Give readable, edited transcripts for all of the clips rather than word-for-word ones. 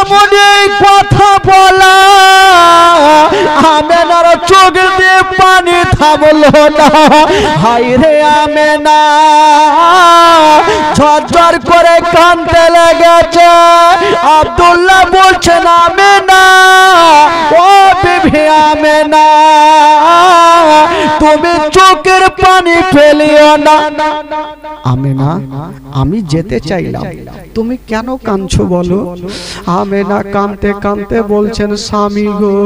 যেমনি কথা বলা আমেনার চোখ দিয়ে পানি থামলো না। হাই রে আমেনা ঝরঝর করে কাঁদতে লেগেছে। আব্দুল্লাহ বলছেন আমেনা, ও বিবি আমেনা, তুমি চোখের পানি ফেলিও না। আমেনা, আমি যেতে চাইলাম, তুমি কেন কাঁদছো বলো? আমেনা কাঁদতে কাঁদতে বলছেন স্বামী গো,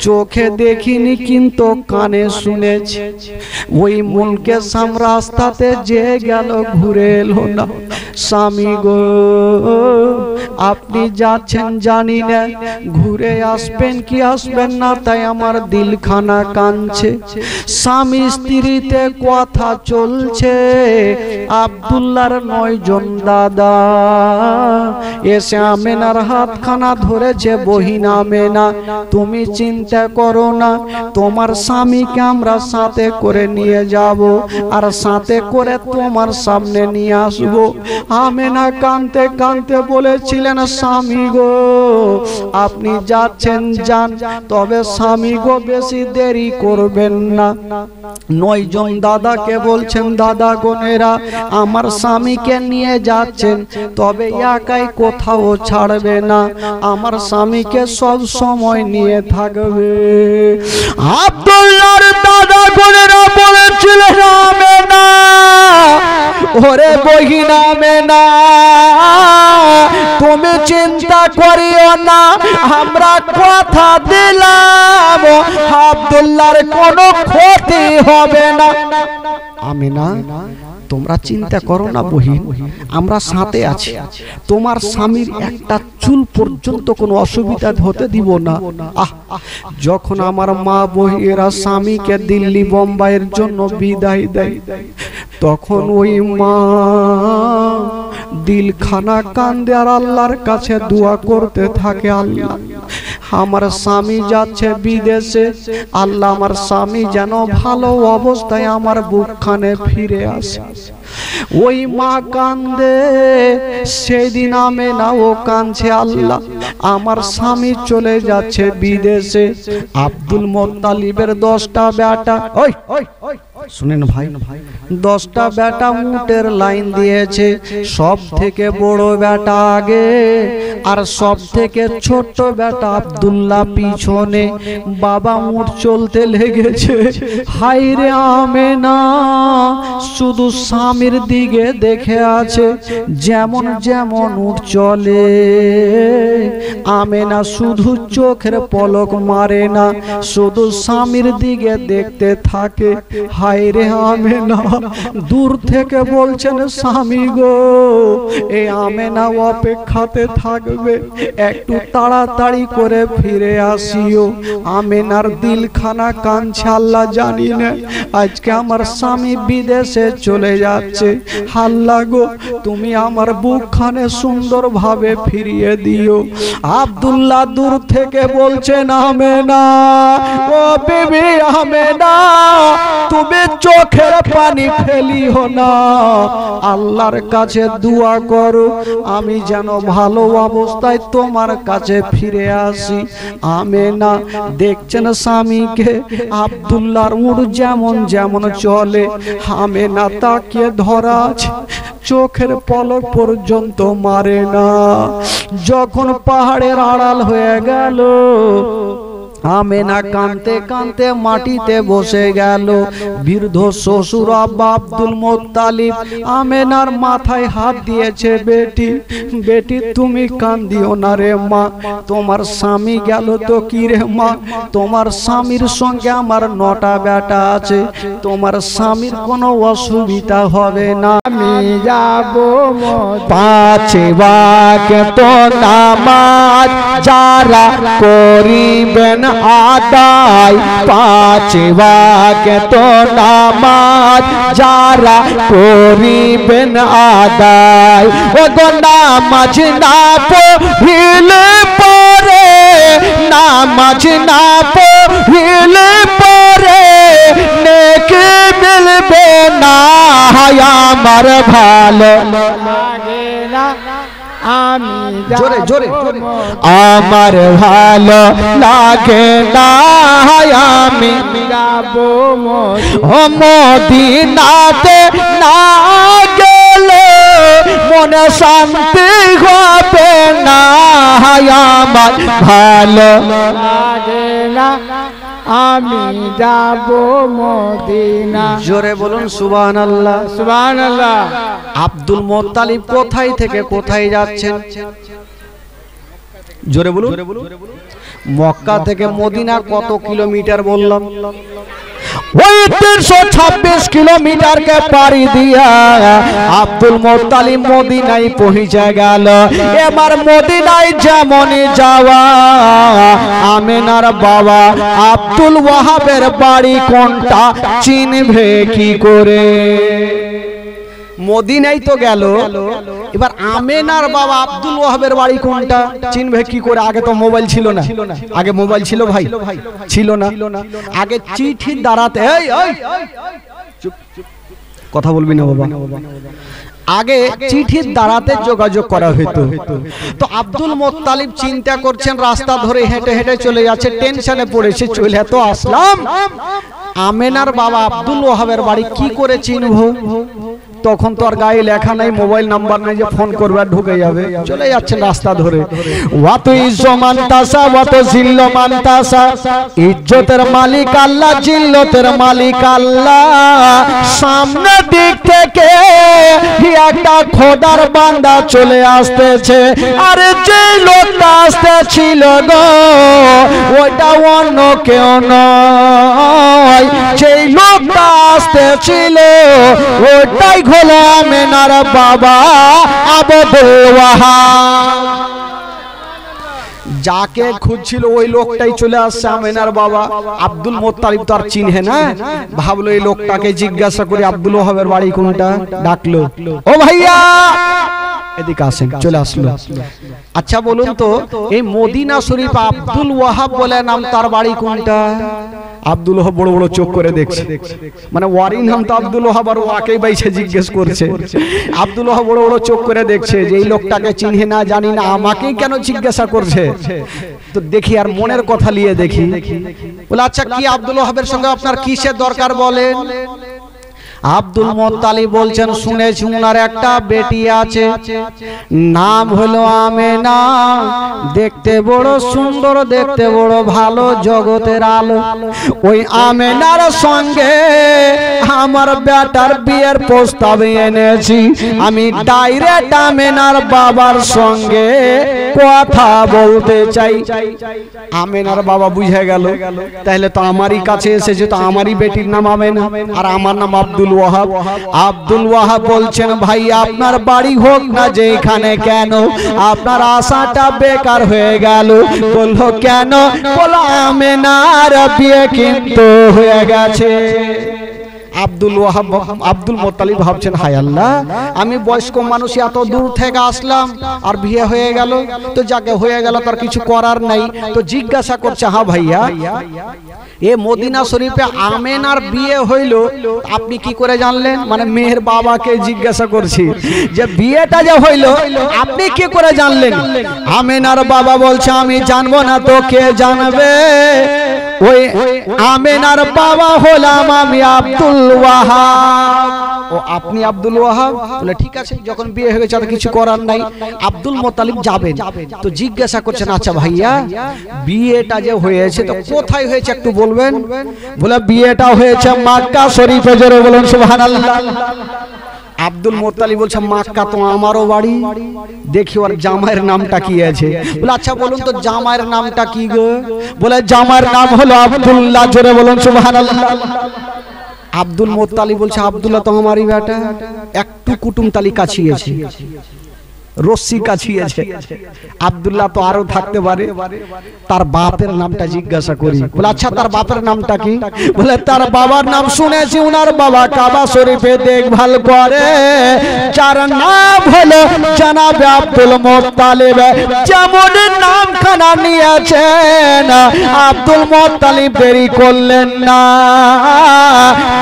চোখে দেখিনি কিন্তু কানে শুনেছি, ওই মুলকে সাম রাস্তাতে যে গেল ঘুরে এলো না। স্বামী গো, আপনি যাচ্ছেন জানি না, ঘুরে আসবেন কি আসবেন না, তাই আমার দিলখানা কাঁদছে। স্বামী স্ত্রীতে কথা চলছে। আব্দুল্লাহর 9 জন দাদা এসে আমেনার হাতখানা ধরেছে। বহিন আমেনা, তুমি চিন্তা করো না, তোমার স্বামীকে আমরা সাথে করে নিয়ে যাব আর সাথে করে তোমার সামনে নিয়ে আসব। আমেনা কাঁদতে কাঁদতে বলেছিলেন স্বামী গো, আপনি যাচ্ছেন যান, তবে স্বামী গো বেশি দেরি করবেন না। 9 জন দাদাকে বলছেন দাদা গনেরা, আমার স্বামীকে নিয়ে যাচ্ছেন, তবে একাই কোথাও ছাড়বে না, আমার স্বামীকে সব সময় নিয়ে থাকবে। আব্দুল্লাহর দাদা গনেরা বলেছিলেন আমেনা, ওরে বহিন আমেনা, তুমি চিন্তা করিও না, আমরা কথা দিলাম আব্দুল্লাহর কোনো ক্ষতি হবে না। আমেনা, তোমরা চিন্তা করো না বহিন, আমরা সাথে আছি, তোমার স্বামীর একটা চুল পর্যন্ত কোনো অসুবিধা হতে দিব না। যখন আমার মা বহিরা স্বামীকে দিল্লি বোম্বাইয়ের জন্য বিদায় দেয়, তখন ওই মা দিলখানা কান্দে আর আল্লাহর কাছে দোয়া করতে থাকে, আল্লাহ আমার স্বামী যাচ্ছে বিদেশে, আল্লাহ আমার স্বামী যেন ভালো অবস্থায় আমার বুকখানে ফিরে আসে। ওই মা কান্দে, সেদিন আমেনা ও কাঁদছে, আল্লাহ আমার স্বামী চলে যাচ্ছে বিদেশে। আব্দুল মোত্তালিবের 10টা বেটা, ওই শুনেন ভাই, 10টা বেটা উটের লাইন দিয়েছে, সব থেকে বড় বেটা আগে আর সব থেকে ছোট বেটা আব্দুল্লাহ পিছনে। বাবা উট চলতে লেগেছে। হাই রে আমেনা শুধু স্বামীর দিকে দেখে আছে, যেমন যেমন উট চলে আমেনা শুধু চোখের পলক মারে না, শুধু স্বামীর দিকে দেখতে থাকে। হায় রে আমেনা, দূর থেকে বলছেন স্বামী গো, এই আমেনা অপেক্ষাতে থাকবে, একটু তাড়াতাড়ি করে ফিরে আসিও। আমেনার দিলখানা কাঁদছে, আল্লাহ জানি না আজকে আমার স্বামী বিদেশে চলে যাচ্ছে, আল্লাহ গো তুমি আমার বুকখানে সুন্দরভাবে ফিরিয়ে দিও। আব্দুল্লাহ দূর থেকে বলছেন আমেনা, ও বিবি আমেনা, তুমি চোখের পানি ফেলিও না, আল্লাহর কাছে দোয়া করো আমি যেন ভালো অবস্থায় তোমার কাছে ফিরে আসি। আমেনা দেখছেন স্বামীকে, আব্দুল্লাহর উট যেমন যেমন চলে, আমেনা তাকে ধরা আছে, চোখের পলক পর্যন্ত মারে না। যখন পাহাড়ের আড়াল হয়ে গেল, আমেনা কাঁদতে কাঁদতে মাটিতে বসে গেল। বৃদ্ধ শ্বশুর আব্বা আব্দুল মোত্তালিব আমেনার মাথায় হাত দিয়েছে, বেটি বেটি তুমি কান্দিও না রে মা, তোমার স্বামী গেল তো কি রে মা, তোমার স্বামীর সঙ্গে আমার 9টা বেটা আছে, তোমার স্বামীর কোনো অসুবিধা হবে না। আমি যাব 5 ওয়াক্ত নামাজ যারা করিবেন আদায়, 5 ওয়াক্ত নামাজ যারা করিবেন আদায়, ও গো নামাজ না পড়িলে পরে, নামাজ না পড়িলে পরে নেকি মিলবে না, আমার ভালো লাগে না আমি জোরে জোরে আমার ভালো লাগে না আমি যাব মদিনাতে না গেলে মনে শান্তি হবে না আমার ভালো লাগে না আমি যাব মদিনা। জোরে বলুন সুবহানাল্লাহ সুবহানাল্লাহ। আব্দুল মুত্তালিব কোথায় থেকে কোথায় যাচ্ছেন? জোরে বলুন। মক্কা থেকে মদিনা কত কিলোমিটার বললাম? ওই 326 কিলোমিটারকে পাড়ি দিয়া আব্দুল মুত্তালিব মদিনায় পৌঁছে গেল। এবার মদিনায় যেমনই যাওয়া আমেনার বাবা আব্দুল ওয়াহাবের বাড়ি কোনটা চিনবে কি করে? মদিনায় তো গেল, এবার আমেনার বাবা আব্দুল ওয়াহাবের বাড়ি কোনটা চিনবে কি করে? আগে তো মোবাইল ছিল না। আগে মোবাইল ছিল ভাই? ছিল না। আগে চিঠির দ্বারাতে কথা বলবি না বাবা। আগে চিঠির দ্বারাতে যোগাযোগ করা হতো। তো আব্দুল মুত্তালিব চিন্তা করছেন, রাস্তা ধরে হেঁটে হেঁটে চলে যাচ্ছে, টেনশনে পড়েছে, চলে তো আসলাম, আমেনার বাবা আব্দুল ওয়াহাবের বাড়ি কি করে চিনবো? তখন তো আর গায়ে লেখা নাই, মোবাইল নাম্বার নাই যে ফোন করবে আর ঢুকে যাবে, চলে যাচ্ছেন রাস্তা ধরে। ওয়াত ইজ্জমান তাসা ওয়াত জিল্লমান তাসা, ইজ্জতের মালিক আল্লাহ, জিল্লতের মালিক আল্লাহ। সামনে দিক থেকে একটা খোদার বান্দা চলে আসতেছে, আরে যে লোকটা আসতেছিল গো ওইটা অন্য কেউ নয়, যেই লোকটা আসতেছিল ওইটাই হলো আমেনার বাবা আব্দুল ওয়াহাব। যাকে খুঁজছিল ওই লোকটাই চলে আসছে, আমেনার বাবা। আব্দুল মুত্তালিব তো আর চিনহে না, ভাবলো এই লোকটাকে জিজ্ঞাসা করে আব্দুল ওয়াহাবের বাড়ি কোনটা। ডাকলো, ও ভাইয়া এদিকে আসেন, চলে আসলো। আচ্ছা বলুন তো, এই মদিনা শরীফ আব্দুল ওয়াহাব বলে নাম, তার বাড়ি কোনটা? আব্দুল ওয়াহাব বড় বড় চোখ করে দেখছে, মানে ওয়ারি নাম তো আব্দুল ওয়াহাব, আর ওয়াকেই বাইছে জিজ্ঞেস করছে। আব্দুল ওয়াহাব বড় বড় চোখ করে দেখছে যে এই লোকটাকে চিনহে না, জানি না, আমাকেই কেন জিজ্ঞাসা করছে। তো দেখি আর মনের কথা নিয়ে দেখি, বলে আচ্ছা কি আব্দুল ওয়াহাবের সঙ্গে আপনার কিসের দরকার বলেন? আব্দুল মুত্তালিব বলছেন, শুনেছি উনার একটা বেটি আছে, নাম হলো আমেনা, দেখতে বড় সুন্দর, দেখতে বড় ভালো, জগতের আলো। ওই আমেনার সঙ্গে আমার বেটার বিয়ের প্রস্তাব এনেছি, আমি ডাইরেক্ট আমেনার বাবার সঙ্গে কথা বলতে চাই। আমেনার বাবা বুঝে গেল, তাহলে তো আমারই কাছে এসেছে, তো আমারই বেটির নাম আমেনা আর আমার নাম আব্দুল ওয়াহাব। আব্দুল ওয়াহাব বলছেন, ভাই আপনার বাড়ি হোক না যেখানে, কেন আপনার আশাটা বেকার হয়ে গেল? বললো কেন? বলো আমেনার বিয়ে কিন্তু হয়ে গেছে। আব্দুল ওয়াহাব আব্দুল মুত্তালিব ভাবছেন, হায় আল্লাহ, আমি বয়স্ক মানুষ এত দূর থেকে আসলাম আর বিয়ে হয়ে গেল, তো যাকে হয়ে গেল তার কিছু করার নাই। তো জিজ্ঞাসা করছে, হ্যাঁ ভাইয়া এ মদিনা শরীফে আমেনার বিয়ে হইল, আপনি কি করে জানলেন? মানে মেয়ের বাবাকে জিজ্ঞাসা করছি যে বিয়েটা যে হইল আপনি কি করে জানলেন? আমেনার বাবা বলছে, আমি জানবো না তো কে জানবে? ওই আমেনার বাবা হলাম আমি আব্দুল ওয়াহাব। ও আপনি আব্দুল ওয়াহাব? বলে ঠিক আছে, যখন বিয়ে হয়ে গেছে আর কিছু করার নাই। আব্দুল মুত্তালিব যাবেন, তো জিজ্ঞাসা করছেন, আচ্ছা ভাইয়া বিয়েটা যে হয়েছে তো কোথায় হয়েছে একটু বলবেন? বলে বিয়েটা হয়েছে মক্কা শরীফে। জোরে বলুন সুবহানাল্লাহ। আব্দুল মুত্তালিব বলছে, মক্কা তো আমারও বাড়ি, দেখি ওর জামাইয়ের নামটা কি আছে। বলে আচ্ছা বলুন তো জামাইয়ের নামটা কি গো? বলে জামাইয়ের নাম হলো আব্দুল্লাহ। জোরে বলুন সুবহানাল্লাহ। আব্দুল মুত্তালিব বলছে, আব্দুল্লাহ তো আমারই বেটা। একটু কুটুম তালি কাছিয়েছে, রশ্মি কাছিয়েছে, আব্দুল্লাহ তো আরো থাকতে পারে, তার বাপের নামটা জিজ্ঞাসা করি। বলে আচ্ছা তার বাপের নামটা কি? বলে তার বাবার নাম শুনেছি, উনার বাবা কাবা শরীফে দেখভাল করে, যার নাম হলো জনাবে আব্দুল মুত্তালিব। যেমন নামখানা নিয়েছেন আব্দুল মুত্তালিব দেরি করলেন না,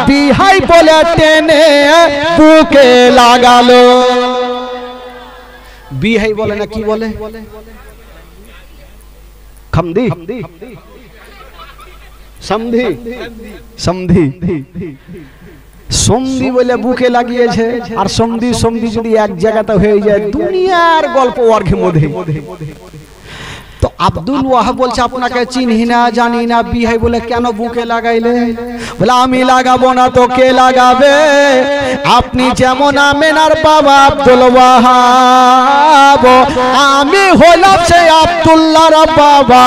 বিহাই বলে টেনে বুকে লাগালো। বিহাই বলে না কি বলে, খামদি সমধি সমধি সন্ধি বলে বুকে লাগিয়েছে। আর সন্ধি সন্ধি যদি এক জায়গাতে হয়ে যায় দুনিয়ার গল্প ওয়ার্গের মধ্যে। তো আব্দুল ওয়াহাব বলছে আপনাকে চিনি না জানি না, বিহাই বলে কেন বুকে লাগাইলে? বলে আমি লাগাবো না তো কে লাগাবে? আপনি যেমন আমেনার বাবা আব্দুল ওয়াহাব, আমি হলাম সেই আব্দুল্লাহর বাবা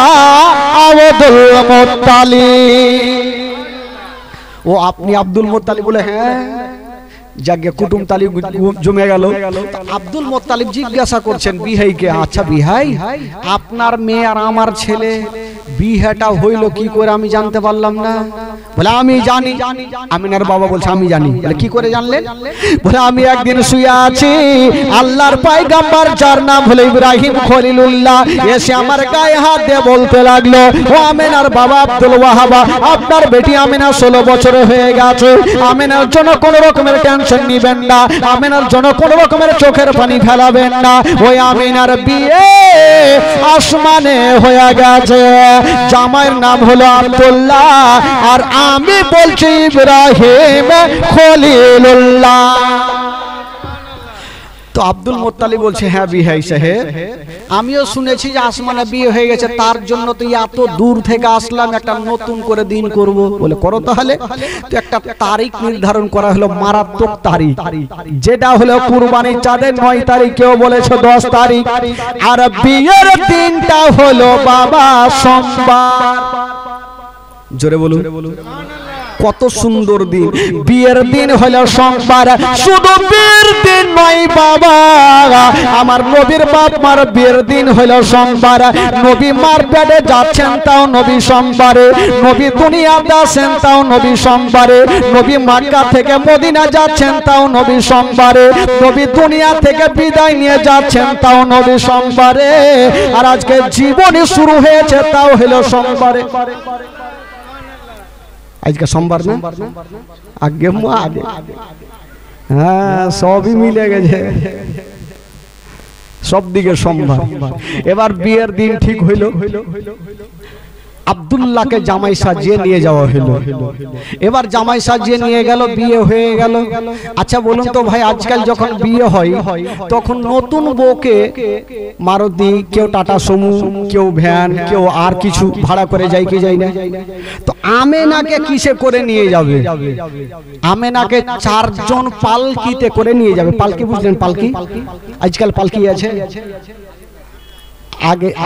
আব্দুল মুত্তালিব। ও আপনি আব্দুল মুত্তালিব? বলে হ্যাঁ। যাকে কুটুম তালিব জমে গেল। আব্দুল মুত্তালিব জিজ্ঞাসা করছেন বিহাইকে, আচ্ছা বিহাই আপনার মেয়ে আর আমার ছেলে বিহাটা হইল কি করে আমি জানতে পারলাম না? বলে আমি জানি। আমিনার বাবা বলছে আমি জানি। বলে কি করে জানলেন? বলে আমি একদিন শুয়ে আছি, আল্লাহর পয়গম্বর যার নাম হলো ইব্রাহিম খলিলুল্লাহ এসে আমার গায়ে হাত দিয়ে বলতে লাগলো, ও আমিনার বাবা আব্দুল ওয়াহাব, আপনার বেটি আমিনা 16 বছর হয়ে গেছে, আমিনার জন্য কোন রকমের টেনশন নিবেন না, আমিনার জন্য কোন রকমের চোখের পানি ফেলাবেন না, ওই আমিনার বিয়ে আসমানে হয়ে গেছে, জামাইয়ের নাম হলো আব্দুল্লাহ আর আমি বলছি ইব্রাহিম খলিলুল্লাহ। তো আব্দুল মুত্তালিব বলছে হ্যাঁ বিহাই সাহেব, আমিও শুনেছি যে আসমানে বিয়ে হয়ে গেছে, তার জন্য তো এত দূর থেকে আসলাম, একটা নতুন করে দিন করব। বলে করো তাহলে। তো একটা তারিখ নির্ধারণ করা হলো, মারাত্মক তারিখ, যেটা হলো কুরবানির চাঁদের 9 তারিখ, কেউ বলেছে 10 তারিখ, আর বিয়ের দিনটা হলো বাবা সোমবার। জোরে বলুন কত সুন্দর দিন। বিয়ের দিন হলো সোমবার, শুধু বিয়ের দিন নয় বাবা, আমার নবীর বাপ মার বিয়ের দিন হলো সোমবার। নবী মার পেটে যাচ্ছেন তাও নবী সোমবারে, নবী দুনিয়াতে আসেন তাও নবী সোমবারে, নবী মক্কা থেকে মদিনা যাচ্ছেন তাও নবী সোমবারে, নবী দুনিয়া থেকে বিদায় নিয়ে যাচ্ছেন তাও নবী সোমবারে, আর আজকে জীবনী শুরু হয়েছে তাও হলো সোমবারে। আজকে সোমবার না, আগে আগে হ্যাঁ সবই মিলে গেছে, সব দিকে সোমবার। এবার বিয়ের দিন ঠিক হইল, আব্দুল্লাহকে জামাই সাজিয়ে নিয়ে যাওয়া হলো। এবার জামাই সাজিয়ে নিয়ে গেল, বিয়ে হয়ে গেল। আচ্ছা বলুন তো ভাই, আজকাল যখন বিয়ে হয় তখন নতুন বউকে মারুতি, কেউ টাটা সুমো, কেউ ভ্যান, কেউ আর কিছু ভাড়া করে যায় কি যায় না? তো আমেনাকে কিসে করে নিয়ে যাবে? আমেনাকে 4 জন পালকিতে করে নিয়ে যাবে। পালকি বুঝলেন? পালকি আজকাল পালকি আছে,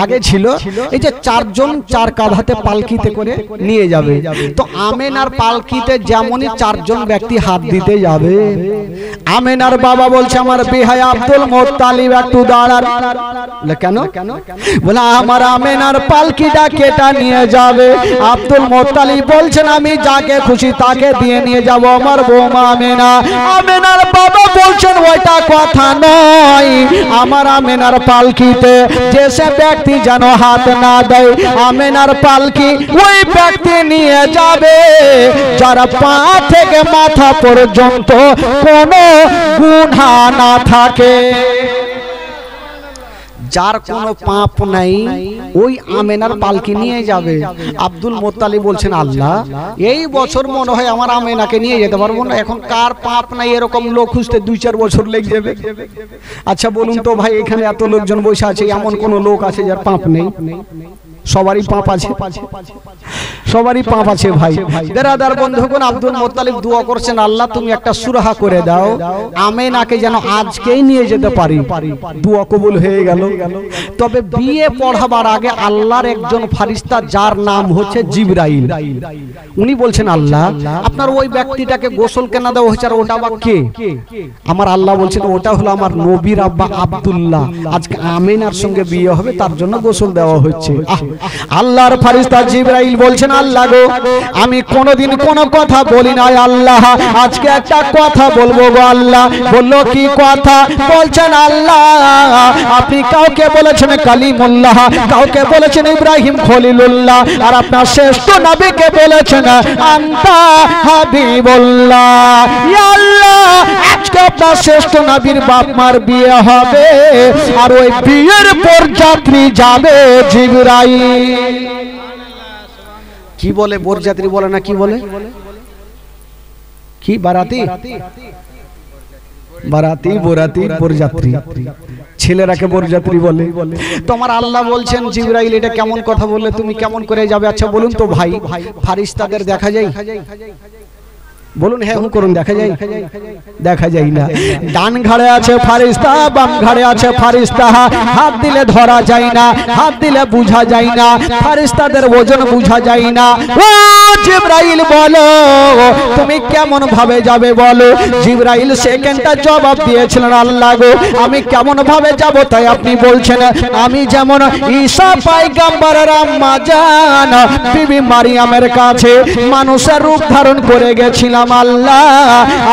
আগে ছিল এই যে 4 জন 4 কাঁধাতে পালকিতে করে নিয়ে যাবে। তো আমেনার পালকিতে যেমনই 4 জন ব্যক্তি হাত দিতে যাবে, আমেনার বাবা বলছে আমার বিহাই আব্দুল মুত্তালিব একটু দাঁড়ান। বলে কেন? বলে আমার আমেনার পালকিটা কেটা নিয়ে যাবে। আব্দুল মুত্তালিব বলছেন আমি যাকে খুশি তাকে দিয়ে নিয়ে যাব আমার বৌমা আমেনা। আমেনার বাবা বলছেন ওইটা কথা নয়, আমার আমেনার পালকিতে যে ব্যক্তি যেন হাত না দেয়, আমেনার পালকি ওই ব্যক্তি নিয়ে যাবে যার পা থেকে মাথা পর্যন্ত কোনো গুনাহ না থাকে, যার কোনো পাপ নাই, ওই আমেনার পালকি নিয়ে যাবে। আব্দুল মুত্তালিব বলছেন আল্লাহ এই বছর মনে হয় আমার আমেনাকে নিয়ে যেতে পারবো না, এখন কার পাপ নাই এরকম লোক খুঁজতে 2-4 বছর লেগে যাবে। আচ্ছা বলুন তো ভাই, এখানে এত লোকজন বসে আছে, এমন কোন লোক আছে যার পাপ নেই? সবারই পাপ আছে, সবারই পাপ আছে ভাই। বেরাদার বন্ধুগণ, আব্দুল মুত্তালিব দোয়া করছেন আল্লাহ তুমি একটা সুরাহা করে দাও, আমেনাকে যেন আজকেই নিয়ে যেতে পারি। দোয়া কবুল হয়ে গেল। তবে বিয়ে পড়াবার আগে আল্লাহর একজন ফেরেশতা যার নাম হচ্ছে জিবরাইল, উনি বলছেন আল্লাহ আপনার ওই ব্যক্তিটাকে গোসল কেন দেওয়া হয়েছে, আর ওটা বা কে? আমার আল্লাহ বলছেন ওটা হলো আমার নবীর আব্বা আব্দুল্লাহ, আজকে আমেনার সঙ্গে বিয়ে হবে তার জন্য গোসল দেওয়া হচ্ছে। আল্লাহর ফেরেশতা জিবরাইল বলছেন আল্লাহ গো আমি কোনোদিন কোনো কথা বলি না আল্লাহ, আজকে একটা কথা বলবো গো আল্লাহ। বললো কি কথা? বলছেন আল্লাহ আপনি কাউকে বলেছেন কালিমুল্লাহ, কাউকে বলেছেন ইব্রাহিম খলিলুল্লাহ, আর আপনার শ্রেষ্ঠ নবীকে বলেছেন আনতা হাবিবুল্লাহ। ইয়া আল্লাহ আজকে আপনার শ্রেষ্ঠ নবীর বাপ মার বিয়ে হবে, আর ওই বিয়ের বরযাত্রী যাবে জিবরাইল। কি বলে বরযাত্রী বলে না, কি বলে? কি বারাতি? বারাতি বরাতি বরযাত্রী, ছেলেরাকে বরযাত্রী বলে। তোমার আল্লাহ বলছেন জিবরাইল এটা কেমন কথা বললে, তুমি কেমন করে যাবে? আচ্ছা বলুন তো ভাই, ফারিস্তাদের দেখা যায়? বলুন হ্যাঁ হুঁ করুন, দেখা যায়? দেখা যায় না। ডান ঘাড়ে আছে ফারিস্তা, বাম ঘাড়ে আছে ফারিস্তা, হাত দিলে ধরা যায় না, হাত দিলে বুঝা যায় না, ফারিস্তাদের ওজন বুঝা যায় না। ও জিবরাইল বলো তুমি কেমন ভাবে যাবে বলো? জিবরাইল সেকেন্ডটা জবাব দিয়েছিলেন আল্লাহ গো আমি কেমন ভাবে যাব? তাই আপনি বলছেন আমি যেমন ঈসা পয়গম্বরের আম্মা জান বিবি মারিয়ামের কাছে মানুষের রূপ ধারণ করে গেছিলাম আল্লাহ,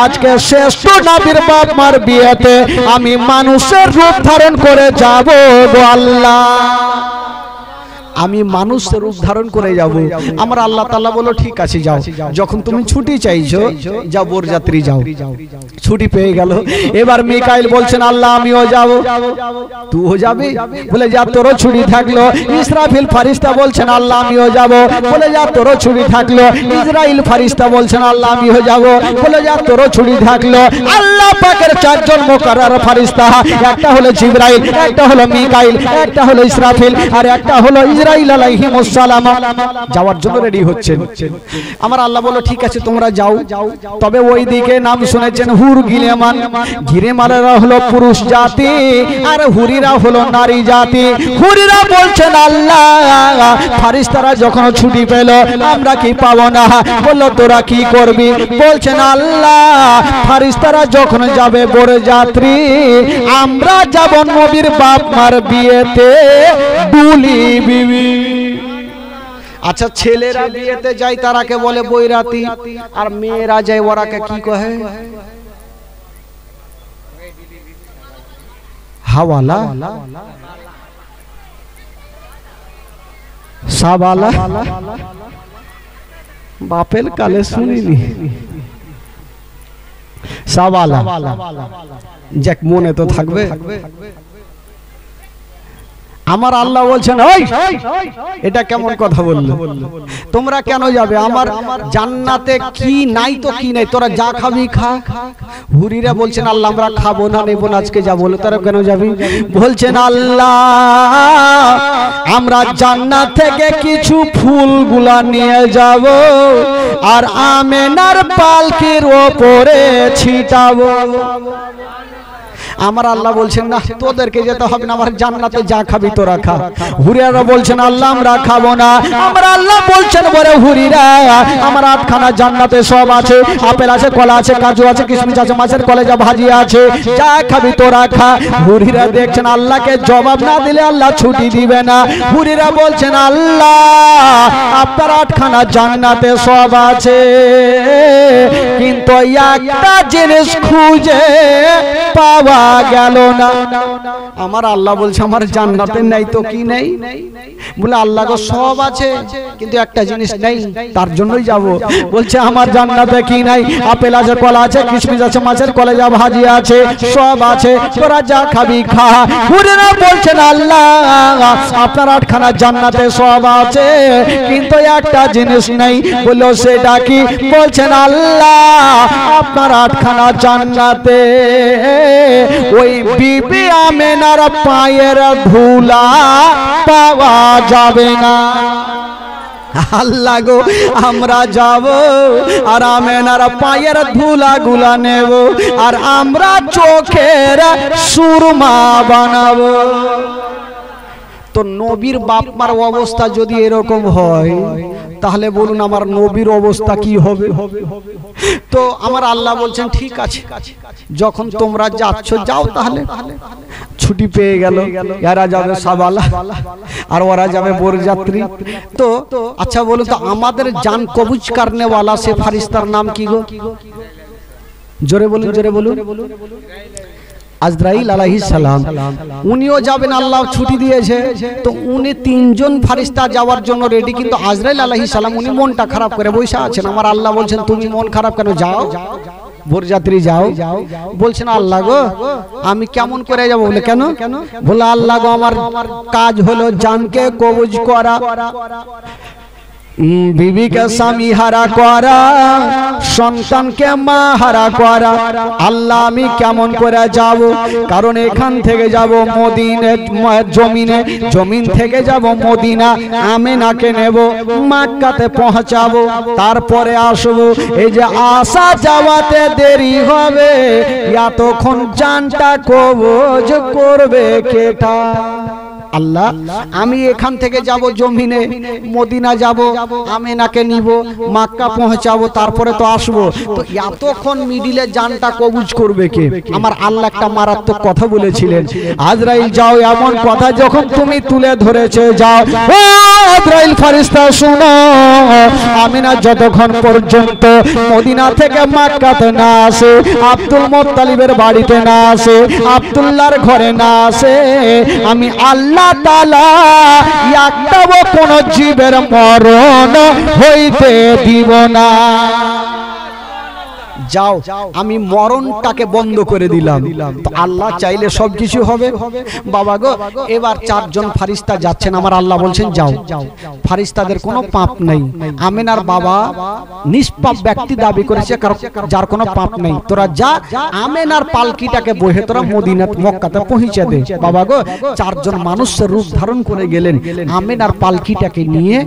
আজকে শ্রেষ্ঠ নবীর বাপ মার বিয়েতে আমি মানুষের রূপ ধারণ করে যাব গো আল্লাহ, আমি মানুষের রূপ ধারণ করে যাব। আমার আল্লাহ তাআলা বলল ঠিক আছে যাও, যখন তুমি ছুটি চাইছো যাও বরযাত্রী যাও। ছুটি পেয়ে গেল। এবার মিকাইল বলছেন আল্লাহ আমিও যাব। তুইও যাবি? বলে যা তোরও ছুটি থাকলো। ইসরাফিল ফেরেশতা বলছেন আল্লাহ আমিও যাব। বলে যা তোরও ছুটি থাকলো। ইসরাইল ফেরেশতা বলছেন আল্লাহ আমিও যাব। বলে যা তোরও ছুটি থাকলো। আল্লাহ পাকের চারজন মুকাররর ফেরেশতা, একটা হলো জিবরাইল, একটা হলো মিকাইল, একটা হলো ইসরাফিল, আর একটা হলো ইসরাইল আলাইহিমুস সালাম যাওয়ার জন্য রেডি হচ্ছেন। আমার আল্লাহ বলল ঠিক আছে তোমরা যাও। তবে ওই দিকে নাম শুনেছেন হুর গিলেমান। গিলেমানেরা হলো পুরুষ জাতি আর হুরিরা হলো নারী জাতি। হুরিরা বলছেন আল্লাহ ফেরেশতারা যখন ছুটি পেল আমরা কি পাবো না? বলল তোরা কি করবি? বলছেন আল্লাহ ফেরেশতারা যখন যাবে বরযাত্রী আমরা যাব নবীর বাপ মার বিয়েতে দুলি বিবি। আচ্ছা ছেলেরা বিয়েতে যায় তারাকে বলে বৈরাতি, আর মেয়েরা যায় ওরাকে কি কহে? হাওয়ালা, সাবালা। বাপের কালে শুনিনি সাবালা, যাক মনে তো থাকবে। আমার আল্লাহ বলছেন ওই এটা কেমন কথা বললো? তোমরা কেন যাবে? আমার জান্নাতে কি নাই তো কি নাই, তোরা যা খাবি খা। হুরিরা বলছেন আল্লাহ আমরা খাবো না, নেবো না, আজকে যাবো। তারা কেন যাবি? বলছেন আল্লাহ আমরা জান্নাত থেকে কিছু ফুলগুলা নিয়ে যাব আর আমেনার পালকির ওপরে ছিটাবো। আমার আল্লাহ বলছেন না তোদেরকে যেতে হবে না, আমার জান্নাতে যা খাবি তোরা খা। হুরিরা বলছেন আল্লাহ আমরা খাবো না। আমার আল্লাহ বলছেন বলে হুরিরা আমার আটখানা জান্নাতে সব আছে, আপেল আছে, কলা আছে, কাজু আছে, কিশমিশ আছে, মাছের কলেজা ভাজি আছে, যা খাবি তোরা খা। হুরিরা দেখছেন আল্লাহকে জবাব না দিলে আল্লাহ ছুটি দিবে না। হুরিরা বলছেন আল্লাহ আপনার আটখানা জান্নাতে সব আছে, কিন্তু একটা জিনিস খুঁজে পাওয়া গেল না। আমার আল্লাহ বলছে আমার জান্নাতে নাই তো কি নেই? বলে আল্লাহ গো সব আছে কিন্তু একটা জিনিস নেই, তার জন্যই যাব। বলছে আমার জান্নাতে কি নাই? আপেল আছে, কলা আছে, কিশমিশ আছে, মাছের কলেজা ভাজি আছে, সব আছে, তোরা যা খাবি খা। হুরিরা বলছেন আল্লাহ আপনার আটখানা জান্নাতে সব আছে কিন্তু একটা জিনিস নেই। বললো সেটা কি? বলছেন আল্লাহ আপনার আটখানা জান্নাতে ওই বিবি আমেনার পায়ের ধুলা পাওয়া যাবে না। আল্লাহ গো আমরা যাব আর আমেনার পায়ের ধুলা গুলা নেব আর আমরা চোখের সুরমা বানাবো। তো নবীর বাপ মার অবস্থা যদি এরকম হয় তাহলে বলুন আমার নবীর অবস্থা কি হবে? তো আমার আল্লাহ বলছেন ঠিক আছে যখন তোমরা যাচ্ছ যাও, তাহলে ছুটি পেয়ে গেল, এরা যাবে সাবালা আর ওরা যাবে বরযাত্রী। তো আচ্ছা বলুন তো আমাদের জান কবুজ করনে ওয়ালা সে ফারিস্তার নাম কি গো? জোরে বলুন, জোরে বলুন। আজরাইল আলাইহিস সালাম। উনিও যাবেন, আল্লাহ ছুটি দিয়েছে। তো উনি তিনজন ফারিস্তা যাওয়ার জন্য রেডি, কিন্তু আজরাইল আলাইহিস সালাম উনি মনটা খারাপ করে বসে আছেন। আমার আল্লাহ বলছেন তুমি মন খারাপ কেন, যাও বরযাত্রী যাও। বলছেন আল্লাহ গো আমি কেমন করে যাব? বলে কেন? বলে আল্লাহ গো আমার কাজ হলো জানকে কবজ করা, বিবিকে স্বামী হারা করা, সন্তানকে মা হারা করা। আল্লাহ আমি কেমন করে যাব? কারণ এখান থেকে যাব মদিনে জমিনে, জমিন থেকে যাব মদিনা, আমেনাকে নেব, মক্কাতে পৌঁছাবো, তারপরে আসবো। এই যে আসা যাওয়াতে দেরি হবে, এতক্ষণ জানটা কবজ করবে কেটা? আল্লাহ আমি এখান থেকে যাব জমিনে, মদিনা যাব, আমেনাকে নিব, মক্কা পৌঁছাবো, তারপরে তো আসবো। তো এতক্ষণ মিডিলে জানটা কবুজ করবে কে? আমার আল্লাহ একটা মারাত্মক কথা বলেছিলেন, আজরাইল যাও, এমন কথা যখন তুমি তুলে ধরেছে যাও। ও আজরাইল ফারিস্তা শুনো, আমিনা যতক্ষণ পর্যন্ত মদিনা থেকে মক্কাতে না আসে, আব্দুল মুত্তালিবের বাড়িতে না আসে, আব্দুল্লাহর ঘরে না আসে, আমি আল্লাহ তাআলা একটাও কোন জীবের মরণ হইতে দিব না। যাও, আমি মরণটাকে বন্ধ করে দিলাম। তো আল্লাহ চাইলে সবকিছু হবে। বাবা গো এবার চারজন ফারিস্তা যাচ্ছেন, আমার আল্লাহ বলছেন যাও। ফারিস্তাদের কোনো পাপ নেই। আমেনার বাবা নিষ্পাপ ব্যক্তি দাবি করেছে, যার কোনো পাপ নেই। তোরা যা, আমেনার পালকিটাকে বহে তোরা মদিনা মক্কাতে পৌঁছে দে। বাবা গো চারজন মানুষের রূপ ধারণ করে গেলেন, আমেনার পালকিটাকে নিয়ে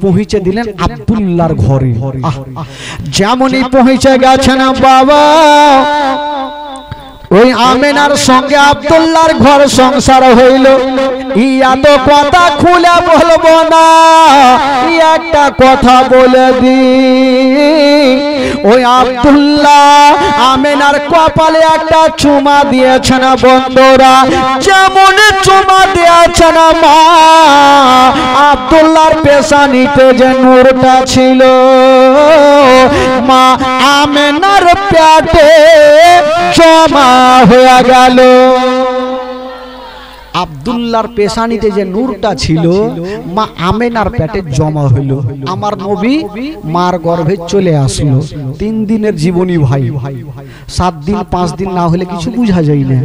পৌঁছে দিলেন আব্দুল্লাহর ঘরে। যেমনই পৌঁছে গেছেন বাবা, ওই আমেনার সঙ্গে আব্দুল্লাহর ঘর সংসার হইল। ইয়া তো কথা খুলে বলবো না, একটা কথা বলে দি। ওই আব্দুল্লাহ আমেনার কপালে একটা চুমা দিয়েছেন বন্ধুরা, যেমন চুমা দিয়েছেন মা আব্দুল্লাহর পেশানিতে যে নূরটা ছিল, মা আমেনার পেটে জমা হয়ে গেল। আব্দুল্লাহর পেশানিতে যে নূরটা ছিল মা আমেনার পেটে জমা হইল। আমার নবী মার গর্ভে চলে আসলো। 3 দিনের জীবনী ভাই, 7 দিন 5 দিন না হলে কিছু বোঝা যায় না।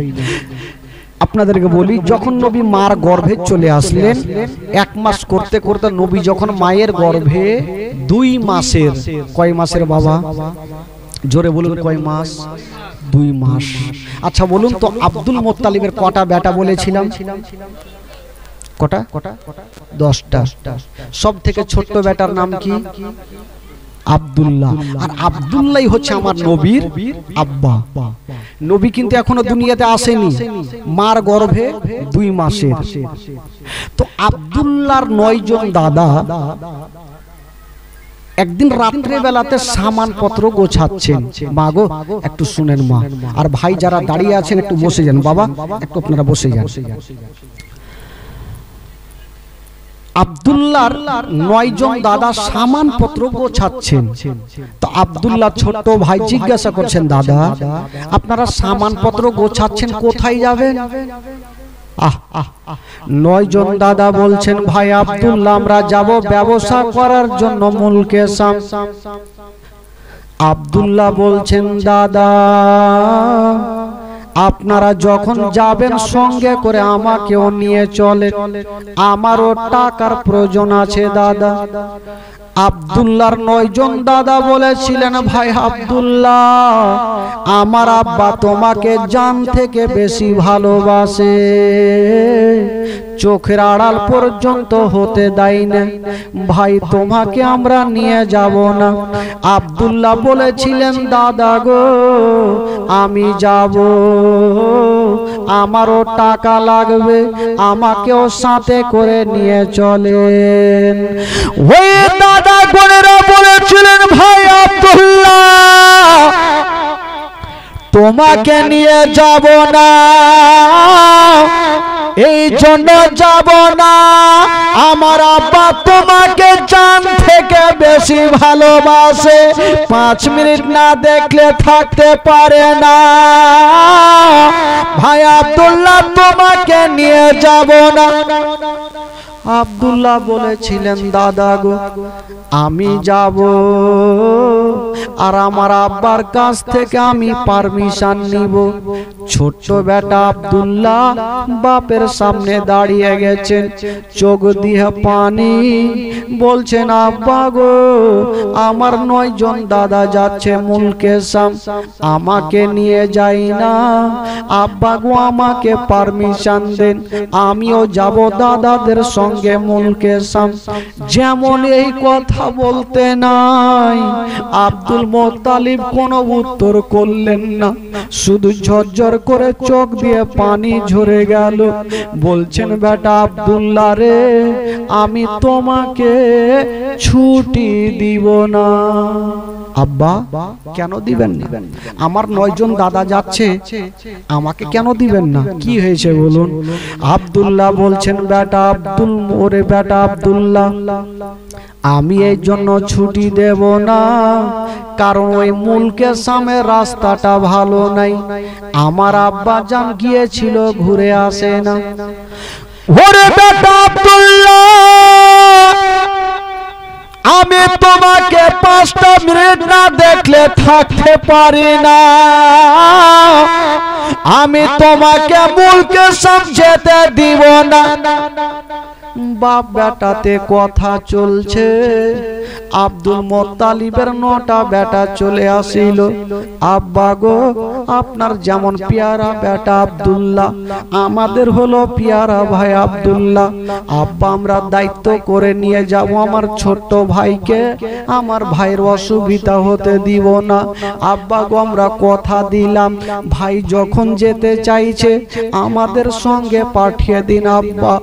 আপনাদেরকে বলি, যখন নবী মার গর্ভে চলে আসলেন, 1 মাস করতে করতে নবী যখন মায়ের গর্ভে 2 মাসের, কয় মাসের বাবা? জোরে বলুন, কয় মাস? 2 মাস। আচ্ছা বলুন তো আব্দুল মুত্তালিবের কটা বেটা বলেছিলাম? কটা? 10টা। সব থেকে ছোট্ট বেটার নাম কি? আব্দুল্লাহ। আর আব্দুল্লাহ হচ্ছে আমার নবীর আব্বা। নবী কিন্তু এখনো দুনিয়াতে আসেনি, মার গর্ভে 2 মাসের। তো আব্দুল্লাহর 9 জন দাদা একদিন রাত্রে বেলাতে সামান পত্র গোছাচ্ছেন। মা গো একটু শুনেন মা, আর ভাই যারা দাঁড়িয়ে আছেন একটু বসে যান। বাবা একটু আপনারা বসে যান। আব্দুল্লাহর 9 জন দাদা সামান পত্র গোছাচ্ছেন। তো আব্দুল্লাহ ছোট্ট ভাই জিজ্ঞাসা করছেন, দাদা আপনারা সামান পত্র গোছাচ্ছেন, কোথায় যাবেন? 9 জন দাদা বলছেন, ভাই আব্দুল্লাহ আমরা যাব ব্যবসা করার জন্য মুলকে শাম। আব্দুল্লাহ বলছেন, দাদা আপনারা যখন যাবেন সঙ্গে করে আমাকেও নিয়ে চলে, আমারও টাকার প্রয়োজন আছে দাদা। আব্দুল্লাহর 9 জন দাদা বলেছিলেন, ভাই আব্দুল্লাহ আমার আব্বা তোমাকে জান থেকে বেশি ভালোবাসে, চোখের আড়াল পর্যন্ত হতে দেয় না, ভাই তোমাকে আমরা নিয়ে যাব না। আব্দুল্লাহ বলেছিলেন, দাদা গো আমি যাব, আমারও টাকা লাগবে, আমাকেও সাথে করে নিয়ে চলেন। ওই দাদা বোনেরা বলেছিলেন, ভাই আব্দুল্লাহ তোমাকে নিয়ে যাব না, এই জন্য যাব না। আমার আব্বা তোমাকে জান থেকে বেশি ভালোবাসে, 5 মিনিট না দেখলে থাকতে পারে না। ভাই আব্দুল্লাহ তোমাকে নিয়ে যাব না। আব্দুল্লাহ বলেছিলেন, দাদা গো আমি যাব, আর আমার আব্বার কাছ থেকে আমি পারমিশন নিব। ছোট্ট বেটা আব্দুল্লাহ বাপের সামনে দাঁড়িয়ে গেছেন, চোখ দিয়ে পানি, বলছেন আব্বা গো আমার 9 জন দাদা যাচ্ছে মুলকে শাম, আমাকে নিয়ে যাই না। আব্বা গো আমাকে পারমিশন দেন, আমিও যাব দাদাদের সঙ্গে মুলকে শাম। যেমন এই কথা বলতে নাই, আব্দুল মুত্তালিব কোনো উত্তর করলেন না, শুধু ঝরঝর করে চোখ দিয়ে পানি ঝরে গেল। বলছেন বেটা আব্দুল্লাহ রে, আমি তোমাকে ছুটি দিব না। আব্বা কেন দিবেন না? আমার 9 জন দাদা যাচ্ছে, আমাকে কেন দিবেন না? কি হয়েছে বলুন? আব্দুল্লাহ বলছেন, বেটা আব্দুল, ওরে বেটা আব্দুল্লাহ, আমি এই জন্য ছুটি দেব না, কারণ ওই মুলকে শামের রাস্তাটা ভালো নাই। আমার আব্বা জান গিয়েছিল, ঘুরে আসে না। ওরে বেটা আব্দুল্লাহ, আমি তোমাকে 5টা মিনিট না দেখলে থাকতে পারি না। আমি তোমাকে মুলকে শাম যেতে দিব না। বাপ বেটাতে কথা চলছে। আব্দুল মুত্তালিবের 9টা বেটা চলে আসিল। আব্বা গো আপনার যেমন পেয়ারা বেটা আব্দুল্লাহ, আমাদের হলো পেয়ারা ভাই আব্দুল্লাহ। আব্বা আমরা দায়িত্ব করে নিয়ে যাব আমার ছোট্ট ভাইকে, আমার ভাইয়ের অসুবিধা হতে দিব না। আব্বা গো আমরা কথা দিলাম, ভাই যখন যেতে চাইছে আমাদের সঙ্গে পাঠিয়ে দিন আব্বা।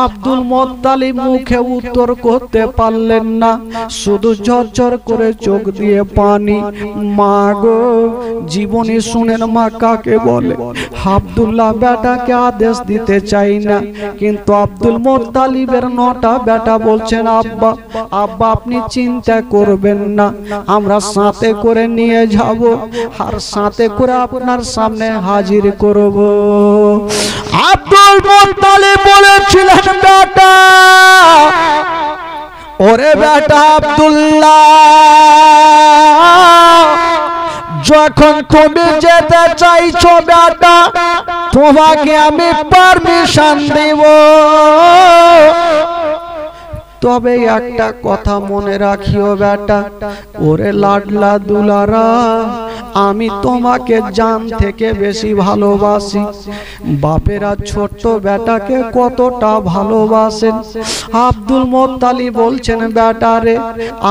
আব্দুল মুত্তালিব মুখে উত্তর করতে পারলেন না, শুধু ঝরঝর করে চোখ দিয়ে পানি। মা গো জীবনে শুনেন মা কাকে বলে। আব্দুল্লাহ বেটাকে আদেশ দিতে চাই না, কিন্তু আব্দুল মুত্তালিবের 9টা বেটা বলছেন, আব্বা আব্বা আপনি চিন্তা করবেন না, আমরা সাথে করে নিয়ে যাব, আর সাথে করে আপনার সামনে হাজির করব। আব্দুল মুত্তালিব বলেছিলেন, বেটা ওরে বেটা আব্দুল্লাহ, যখন তুমি যেতে চাইছো বেটা, তোমাকে আমি পারমিশন দেব, তবে একটা কথা মনে রাখিও বেটা, ওরে লাডলা দুলারা, আমি তোমাকে জান থেকে বেশি ভালোবাসি। বাপেরা ছোট্ট বেটাকে কতটা ভালোবাসেন। আব্দুল মুত্তালিব বলছেন, বেটা রে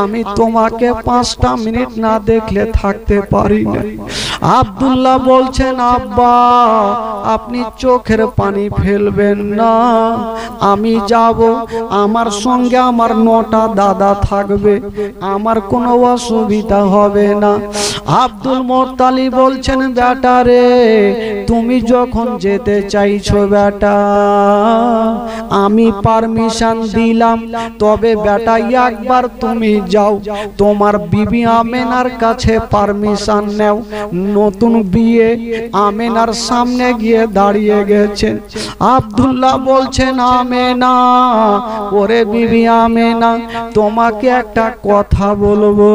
আমি তোমাকে 5টা মিনিট না দেখলে থাকতে পারি না। আব্দুল্লাহ বলছেন, আব্বা আপনি চোখের পানি ফেলবেন না, আমি যাব, আমার সঙ্গে আমার 9টা দাদা থাকবে, আমার কোনো অসুবিধা হবে না। আব্দুল মুত্তালিব বলছেন, বেটা রে তুমি যখন যেতে চাইছো বেটা, আমি পারমিশন দিলাম, তবে বেটা একবার তুমি যাও, তোমার বিবি আমেনার কাছে পারমিশন নাও। নতুন বিয়ে আমেনার সামনে গিয়ে দাঁড়িয়ে গেছেন। আব্দুল্লাহ বলছেন, আমেনা, ওরে বিবি আমেনা, তোমাকে একটা কথা বলবো।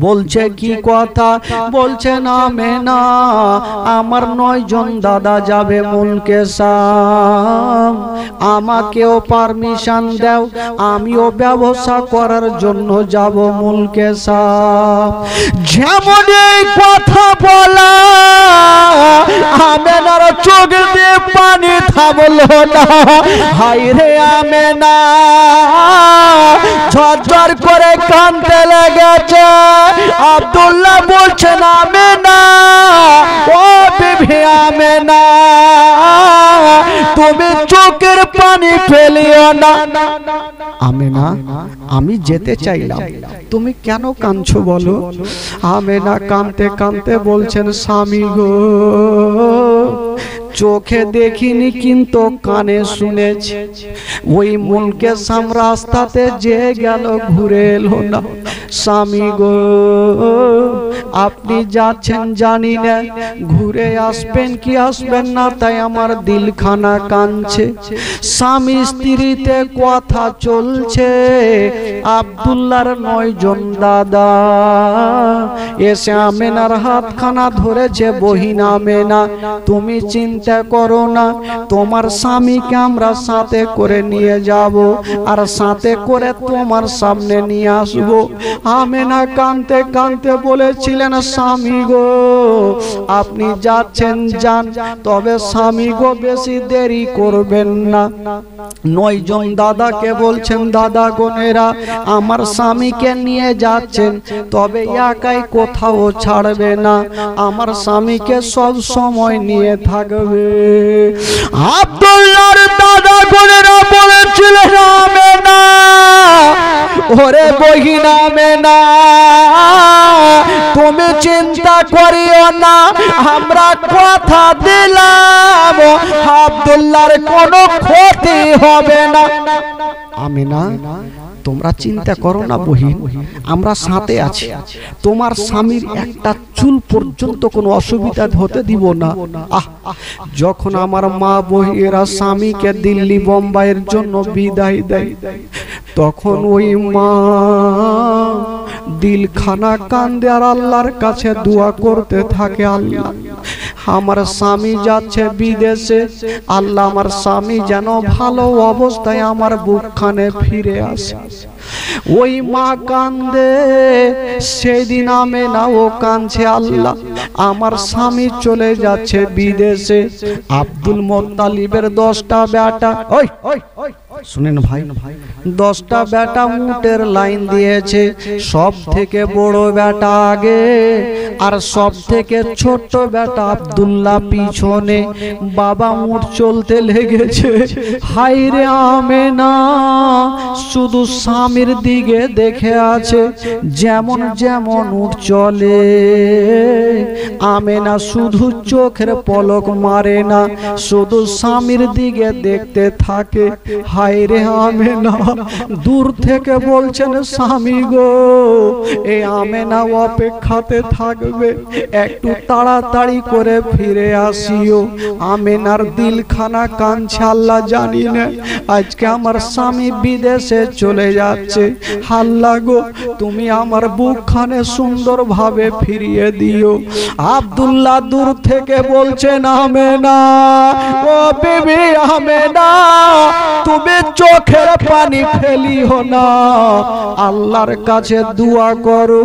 বলছে কি কথা? বলছেন, আমেনা আমার 9 জন দাদা যাবে মুলকে শাম, আমাকেও পারমিশন দাও, আমিও ব্যবসা করার জন্য যাব মুলকে শাম। যেমন এই কথা বলা, আমেনার চোখ দিয়ে পানি থামলো না। হায় রে আমেনা ঝরঝর করে কাঁদতে লেগেছে। আব্দুল্লাহ বলছেন আমেনা, ও বিবি আমেনা, তুমি চোখের পানি ফেলিও না। আমেনা, আমি যেতে চাইলাম, তুমি কেন কাঁদছো বলো? আমেনা কাঁদতে কাঁদতে বলছেন, স্বামী গো, চোখে দেখিনি কিন্তু কানে শুনেছি, ওই মুলকে সাম রাস্তাতে যে গেল ঘুরে এলো না। স্বামী গো, আপনি যাচ্ছেন জানি না, ঘুরে আসবেন কি আসবেন না, তাই আমার দিলখানা কাঁদছে। স্বামী স্ত্রীতে কথা চলছে, আব্দুল্লাহর 9 জন দাদা এসে আমেনার হাতখানা ধরেছে। বহিন আমেনা, তুমি চিন্তা করো না, তোমার স্বামীকে আমরা সাথে করে নিয়ে যাব, আর সাথে করে তোমার সামনে নিয়ে আসবো। আমেনা কাঁদতে কাঁদতে বলেছিলেন, স্বামী গো, আপনি যাচ্ছেন যান, তবে স্বামী গো বেশি দেরি করবেন না। 9 জন দাদাকে বলছেন, দাদা গনেরা, আমার স্বামীকে নিয়ে যাচ্ছেন, তবে একাই কোথাও ছাড়বে না, আমার স্বামীকে সব সময় নিয়ে থাকবে। আব্দুল্লাহর দাদা গনেরা বলেছিলেন, আমেনা, ওরে বহিন আমেনা, তুমি চিন্তা করিও না, আমরা কথা দিলাম আব্দুল্লাহর কোনো ক্ষতি হবে না। আমেনা, তোমরা চিন্তা করো না বহিন, আমরা সাথে আছি, তোমার স্বামীর একটা চুল পর্যন্ত কোনো অসুবিধা হতে দিব না। যখন আমার মা বহিরা স্বামীকে দিল্লি বোম্বাইয়ের জন্য বিদায় দেয়, তখন ওই মা দিলখানা কান্দে আর আল্লাহর কাছে দোয়া করতে থাকে, আল্লাহ আমার স্বামী যাচ্ছে বিদেশে, আল্লাহ আমার স্বামী যেন ভালো অবস্থায় আমার বুকখানে ফিরে আসে। ওই মা কান্দে, সেদিন আমেনা ও কাঁদছে, আল্লাহ আমার স্বামী চলে যাচ্ছে বিদেশে। আব্দুল মোত্তালিবের 10টা বেটা, ওই শুনেন ভাই, 10টা বেটা উটের লাইন দিয়েছে, সব থেকে বড় বেটা আগে আর সব থেকে ছোট বেটা আব্দুল্লাহ পিছনে। বাবা উট চলতে লেগেছে, হায়রে আমেনা শুধু স্বামীর দিকে দেখে আছে, যেমন যেমন উট চলে আমেনা শুধু চোখের পলক মারে না, শুধু স্বামীর দিকে দেখতে থাকে। হায়রে আমেনা, দূর থেকে বলছেন, স্বামী গো, এই আমেনা অপেক্ষাতে থাকবে, একটু তাড়াতাড়ি করে ফিরে আসিও। আমেনার দিলখানা কাঁদছে, আল্লাহ জানি না আজকে আমার স্বামী বিদেশে চলে যাচ্ছে, আল্লাহ গো তুমি আমার বুকখানে সুন্দরভাবে ফিরিয়ে দিও। আব্দুল্লাহ দূর থেকে বলছেন, আমেনা, ও বিবি আমেনা, তুমি চোখের পানি ফেলিও না, আল্লাহর কাছে দোয়া করো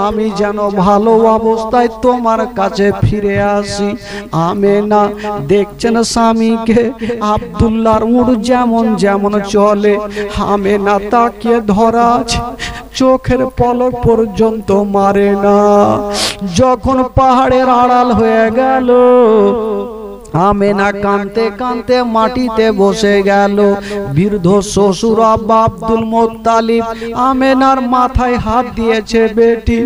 আমি যেন ভালো অবস্থায় তোমার কাছে ফিরে আসি। আমেনা দেখছেন স্বামীকে, আব্দুল্লাহর উট যেমন যেমন চলে, আমেনা তাকিয়ে ধরা আছে, চোখের পলক পর্যন্ত মারে না। যখন পাহাড়ের আড়াল হয়ে গেল, আমেনা কাঁদতে কাঁদতে মাটিতে বসে গেল। বৃদ্ধ শ্বশুর আব্বা আব্দুল মোত্তালিব আমেনার মাথায় হাত দিয়েছে, বেটি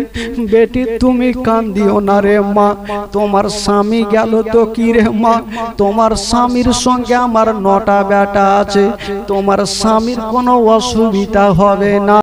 বেটি তুমি কান্দিও না রে মা, তোমার স্বামী গেল তো কি রে মা, তোমার স্বামীর সঙ্গে আমার 9টা বেটা আছে, তোমার স্বামীর কোনো অসুবিধা হবে না।